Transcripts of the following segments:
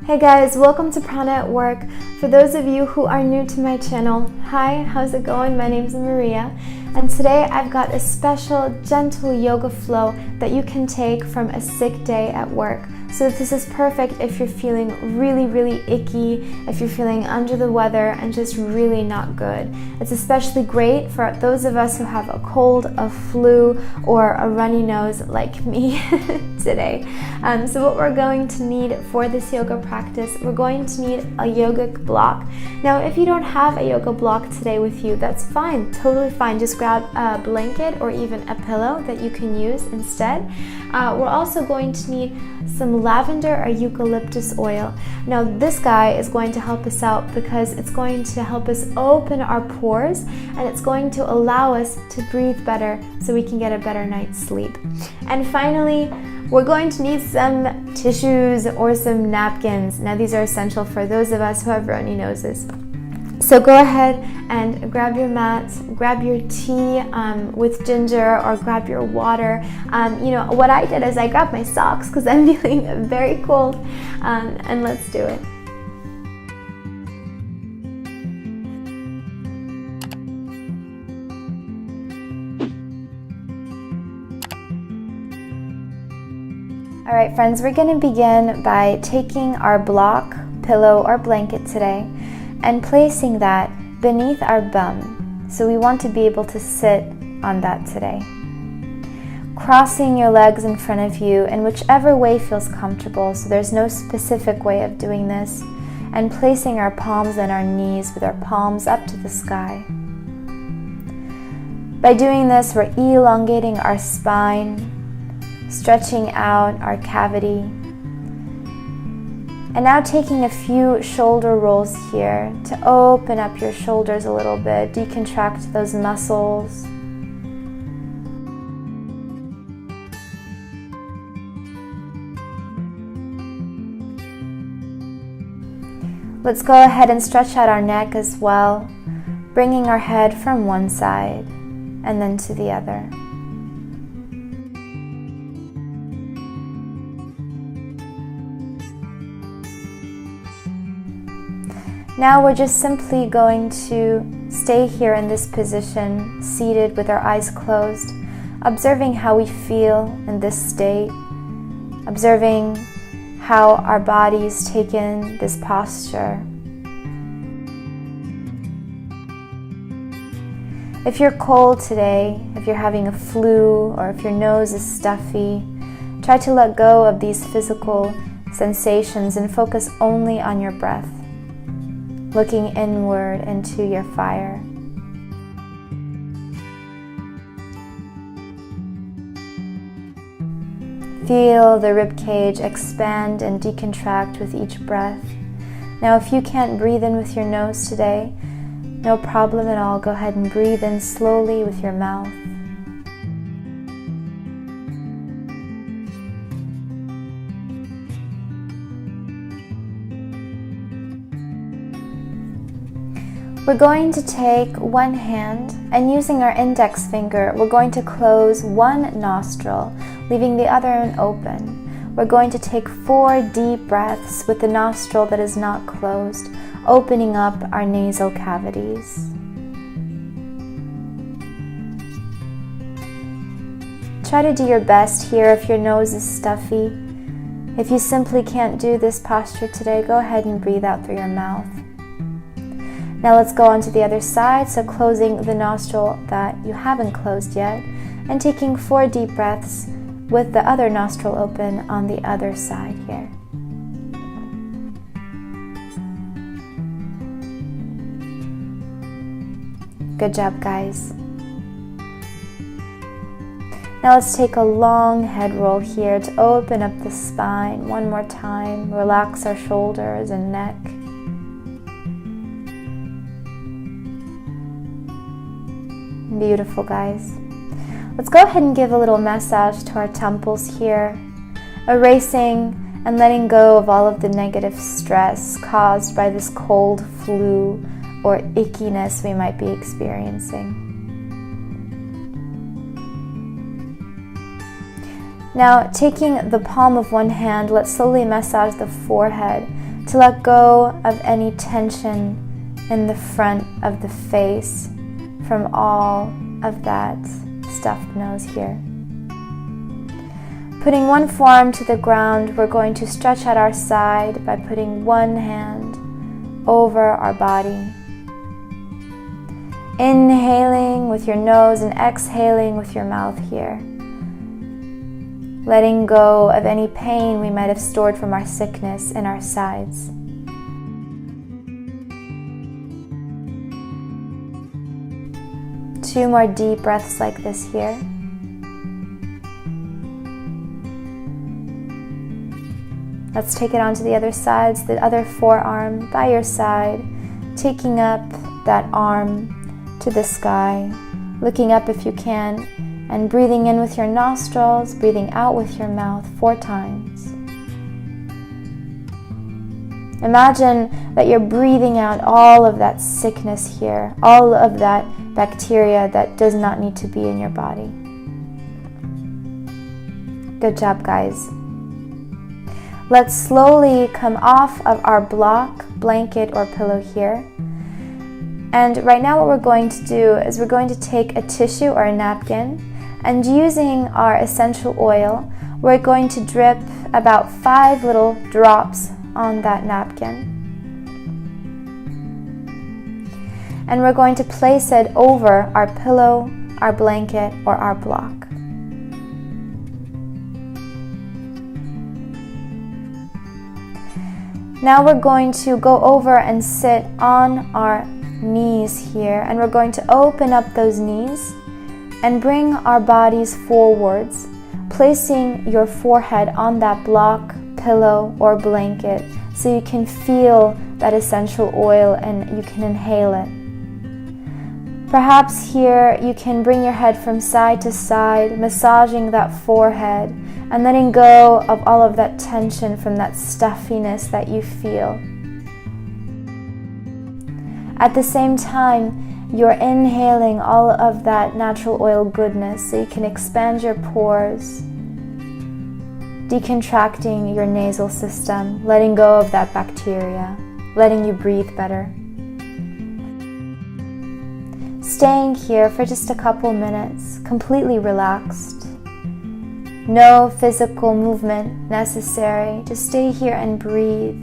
Hey guys, welcome to Prana at Work. For those of you who are new to my channel, hi, how's it going? My name's Maria, and today I've got a special gentle yoga flow that you can take from a sick day at work. So this is perfect if you're feeling really icky, if you're feeling under the weather and just really not good. It's especially great for those of us who have a cold, a flu, or a runny nose like me today. So what we're going to need for this yoga practice, we're going to need a yogic block. Now if you don't have a yoga block today with you, that's fine, totally fine. Just grab a blanket or even a pillow that you can use instead. We're also going to need some lavender or eucalyptus oil. Now this guy is going to help us out because it's going to help us open our pores and it's going to allow us to breathe better so we can get a better night's sleep. And finally, we're going to need some tissues or some napkins. Now these are essential for those of us who have runny noses. So go ahead and grab your mats, grab your tea with ginger, or grab your water. What I did is I grabbed my socks because I'm feeling very cold, and let's do it. All right, friends, we're going to begin by taking our block, pillow, or blanket today and placing that beneath our bum. So we want to be able to sit on that today. Crossing your legs in front of you in whichever way feels comfortable, so there's no specific way of doing this, and placing our palms on our knees with our palms up to the sky. By doing this, we're elongating our spine, stretching out our cavity. And now taking a few shoulder rolls here to open up your shoulders a little bit, decontract those muscles. Let's go ahead and stretch out our neck as well, bringing our head from one side and then to the other. Now we're just simply going to stay here in this position, seated with our eyes closed, observing how we feel in this state, observing how our bodies take in this posture. If you're cold today, if you're having a flu, or if your nose is stuffy, try to let go of these physical sensations and focus only on your breath, looking inward into your fire. Feel the ribcage expand and decontract with each breath. Now, if you can't breathe in with your nose today, no problem at all. Go ahead and breathe in slowly with your mouth. We're going to take one hand and using our index finger, we're going to close one nostril, leaving the other one open. We're going to take 4 deep breaths with the nostril that is not closed, opening up our nasal cavities. Try to do your best here if your nose is stuffy. If you simply can't do this posture today, go ahead and breathe out through your mouth. Now let's go on to the other side, so closing the nostril that you haven't closed yet, and taking 4 deep breaths with the other nostril open on the other side here. Good job, guys. Now let's take a long head roll here to open up the spine one more time, relax our shoulders and neck. Beautiful, guys. Let's go ahead and give a little massage to our temples here, erasing and letting go of all of the negative stress caused by this cold, flu, or ickiness we might be experiencing. Now, taking the palm of one hand, let's slowly massage the forehead, to let go of any tension in the front of the face from all of that stuffed nose here. Putting one forearm to the ground, we're going to stretch at our side by putting one hand over our body. Inhaling with your nose and exhaling with your mouth here. Letting go of any pain we might have stored from our sickness in our sides. Two more deep breaths like this here. Let's take it on to the other sides, the other forearm by your side, taking up that arm to the sky, looking up if you can, and breathing in with your nostrils, breathing out with your mouth 4 times. Imagine that you're breathing out all of that sickness here, all of that bacteria that does not need to be in your body. Good job, guys. Let's slowly come off of our block, blanket, or pillow here. And right now what we're going to do is we're going to take a tissue or a napkin, and using our essential oil, we're going to drip about 5 little drops on that napkin. And we're going to place it over our pillow, our blanket, or our block. Now we're going to go over and sit on our knees here, and we're going to open up those knees and bring our bodies forwards, placing your forehead on that block, pillow, or blanket so you can feel that essential oil and you can inhale it. Perhaps here you can bring your head from side to side, massaging that forehead and letting go of all of that tension from that stuffiness that you feel. At the same time, you're inhaling all of that natural oil goodness so you can expand your pores, decontracting your nasal system, letting go of that bacteria, letting you breathe better. Staying here for just a couple minutes, completely relaxed. No physical movement necessary. Just stay here and breathe,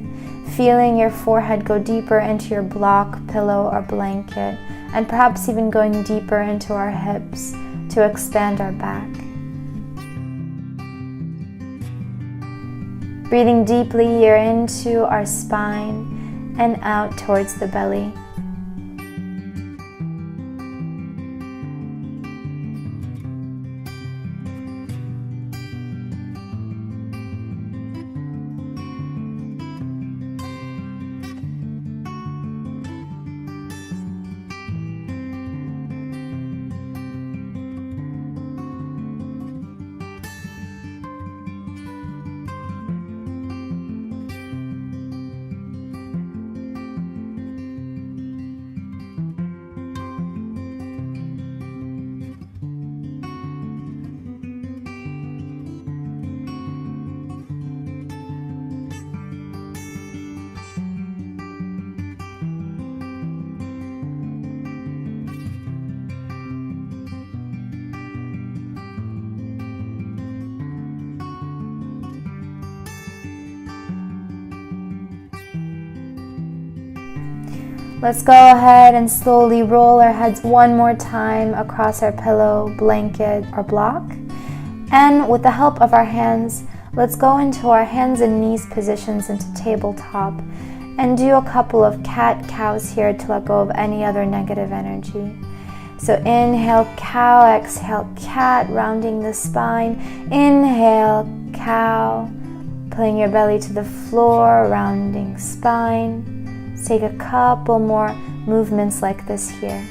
feeling your forehead go deeper into your block, pillow, or blanket, and perhaps even going deeper into our hips to expand our back. Breathing deeply here into our spine and out towards the belly. Let's go ahead and slowly roll our heads one more time across our pillow, blanket, or block. And with the help of our hands, let's go into our hands and knees positions into tabletop and do a couple of cat-cows here to let go of any other negative energy. So inhale, cow, exhale, cat, rounding the spine. Inhale, cow, pulling your belly to the floor, rounding spine. Take a couple more movements like this here.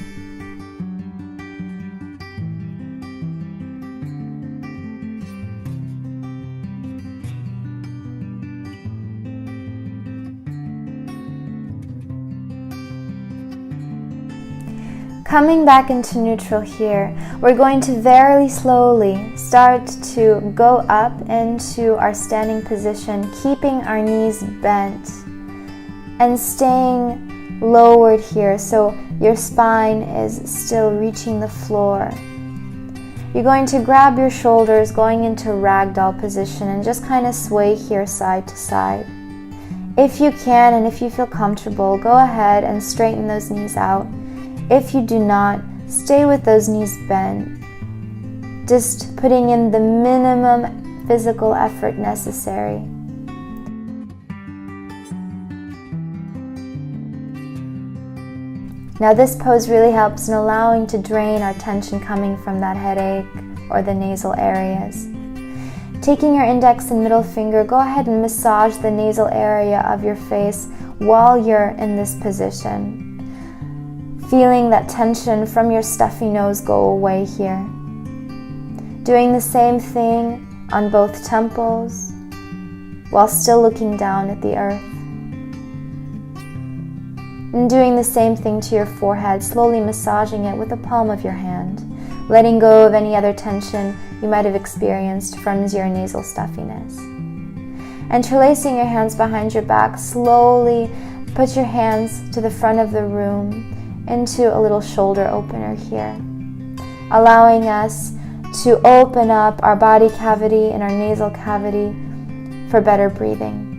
Coming back into neutral here, we're going to very slowly start to go up into our standing position, keeping our knees bent. and staying lowered here so your spine is still reaching the floor. You're going to grab your shoulders, going into ragdoll position, and just kind of sway here side to side. If you can and if you feel comfortable, go ahead and straighten those knees out. If you do not, stay with those knees bent, just putting in the minimum physical effort necessary. Now this pose really helps in allowing to drain our tension coming from that headache or the nasal areas. Taking your index and middle finger, go ahead and massage the nasal area of your face while you're in this position. Feeling that tension from your stuffy nose go away here. Doing the same thing on both temples while still looking down at the earth. And doing the same thing to your forehead, slowly massaging it with the palm of your hand, letting go of any other tension you might have experienced from your nasal stuffiness. Interlacing your hands behind your back, slowly put your hands to the front of the room into a little shoulder opener here, allowing us to open up our body cavity and our nasal cavity for better breathing.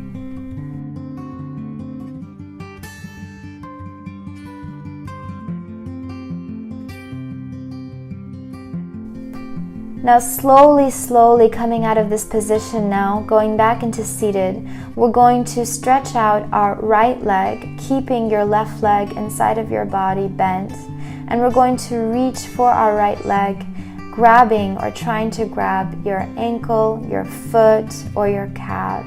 Now slowly coming out of this position now, going back into seated, we're going to stretch out our right leg, keeping your left leg inside of your body bent. And we're going to reach for our right leg, grabbing or trying to grab your ankle, your foot, or your calf.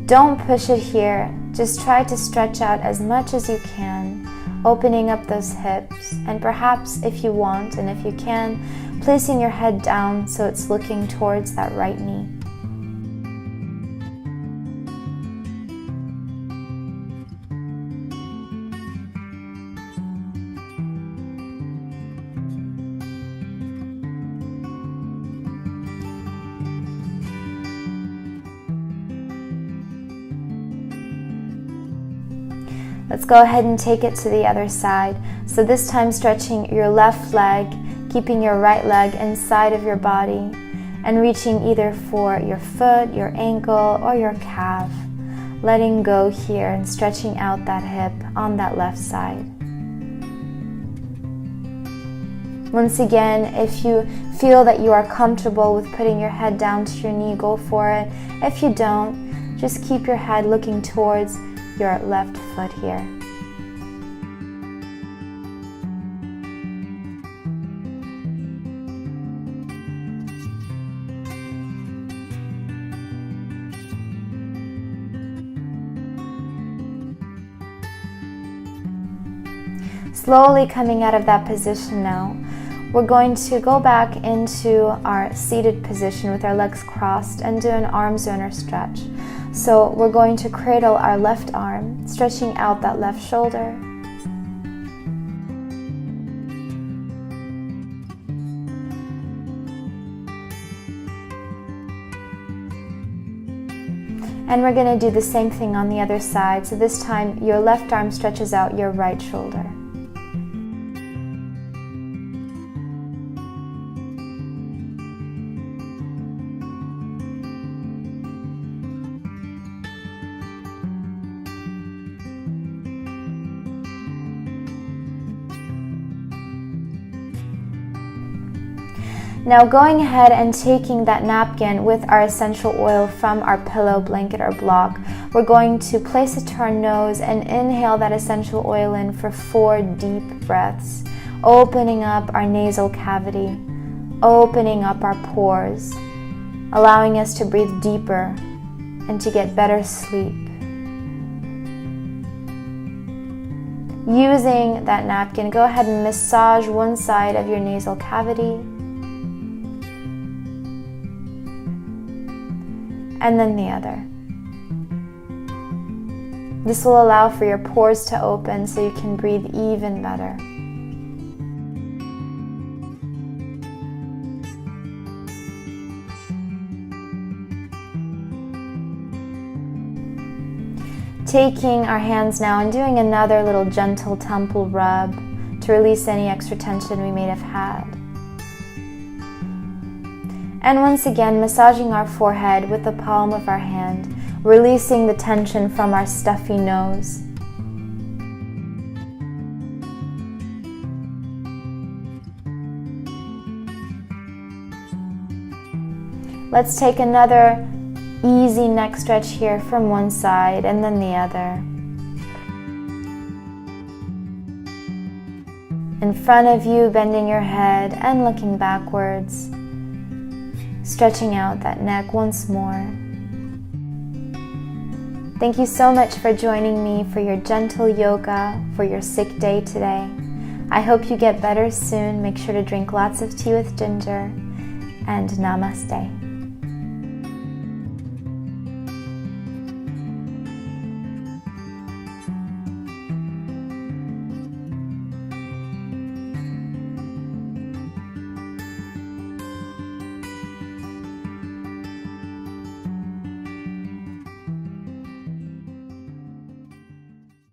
Don't push it here, just try to stretch out as much as you can, opening up those hips, and perhaps if you want and if you can, placing your head down so it's looking towards that right knee. Let's go ahead and take it to the other side. So this time stretching your left leg, keeping your right leg inside of your body, and reaching either for your foot, your ankle, or your calf. Letting go here and stretching out that hip on that left side. Once again, if you feel that you are comfortable with putting your head down to your knee, go for it. If you don't, just keep your head looking towards your left foot here. Slowly coming out of that position now, we're going to go back into our seated position with our legs crossed and do an arms runner stretch. So we're going to cradle our left arm, stretching out that left shoulder. And we're going to do the same thing on the other side. So this time your left arm stretches out your right shoulder. Now going ahead and taking that napkin with our essential oil from our pillow, blanket, or block, we're going to place it to our nose and inhale that essential oil in for 4 deep breaths, opening up our nasal cavity, opening up our pores, allowing us to breathe deeper and to get better sleep. Using that napkin, go ahead and massage one side of your nasal cavity, and then the other. This will allow for your pores to open so you can breathe even better. Taking our hands now and doing another little gentle temple rub to release any extra tension we may have had. And once again, massaging our forehead with the palm of our hand, releasing the tension from our stuffy nose. Let's take another easy neck stretch here from one side and then the other. In front of you, bending your head and looking backwards, stretching out that neck once more. Thank you so much for joining me for your gentle yoga for your sick day today. I hope you get better soon. Make sure to drink lots of tea with ginger, and namaste.